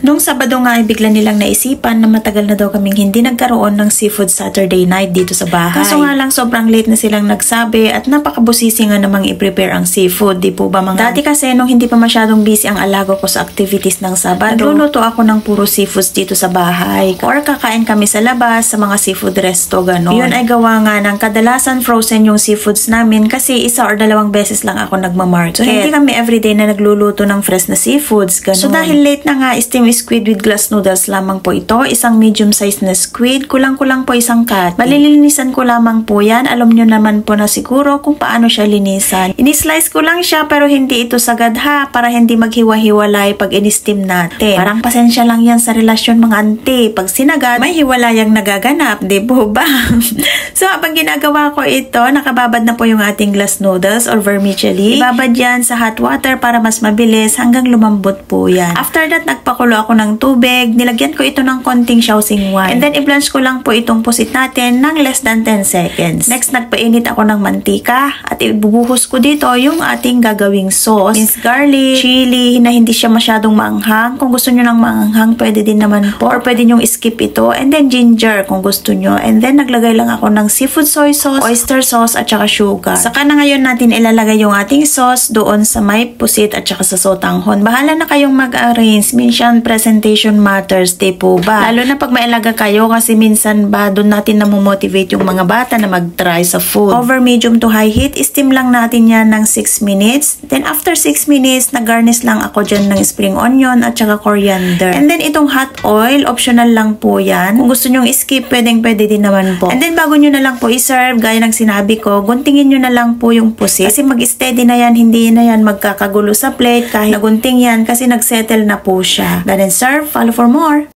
Nung Sabado nga ay bigla nilang naisipan na matagal na daw kaming hindi nagkaroon ng seafood Saturday night dito sa bahay. Kaso nga lang sobrang late na silang nagsabi at napakabusisi nga namang i-prepare ang seafood, di po ba mga? Dati kasi nung hindi pa masyadong busy ang alaga ko sa activities ng Sabado, nagluluto ako ng puro seafoods dito sa bahay. Or kakain kami sa labas sa mga seafood resto, gano'n. Yun ay gawa nga ng kadalasan frozen yung seafoods namin kasi 1 or 2 beses lang ako nagmamarket. So hindi kami everyday na nagluluto ng fresh na seafoods, gano'n. So dahil late na nga, steam squid with glass noodles lamang po ito. Isang medium size na squid. Kulang-kulang po isang cut. Malilinisan ko lamang po yan. Alam nyo naman po na siguro kung paano siya linisan. Ini-slice ko lang siya pero hindi ito sagad ha. Para hindi maghiwa-hiwalay pag in-steam natin. Parang pasensya lang yan sa relasyon mga auntie. Pag sinagad, may hiwalayang nagaganap. Di po ba? So habang ginagawa ko ito, nakababad na po yung ating glass noodles or vermicelli. Ibabad yan sa hot water para mas mabilis hanggang lumambot po yan. After that, nagpakulo ako ng tubig, nilagyan ko ito ng konting shaoxing wine. And then, i-blanch ko lang po itong pusit natin ng less than 10 seconds. Next, nagpainit ako ng mantika at ibubuhos ko dito yung ating gagawing sauce. Minced garlic, chili, na hindi siya masyadong maanghang. Kung gusto nyo ng maanghang, pwede din naman po. Or pwede nyo skip ito. And then, ginger kung gusto nyo. And then, naglagay lang ako ng seafood soy sauce, oyster sauce, at saka sugar. Saka na ngayon natin ilalagay yung ating sauce doon sa may pusit at saka sa sotanghon. Bahala na kayong mag-arrange. Minsan, presentation matters, di po ba? Lalo na pag may alaga kayo kasi minsan ba doon natin namomotivate yung mga bata na mag-try sa food. Over medium to high heat, steam lang natin yan ng 6 minutes. Then after 6 minutes, nag-garnish lang ako dyan ng spring onion at saka coriander. And then itong hot oil, optional lang po yan. Kung gusto nyong skip, pwede din naman po. And then bago nyo na lang po i-serve, gaya ng sinabi ko, guntingin nyo na lang po yung pusit. Kasi mag-steady na yan, hindi na yan magkakagulo sa plate kahit nagunting yan kasi nagsettle na po siya. Then serve, follow for more.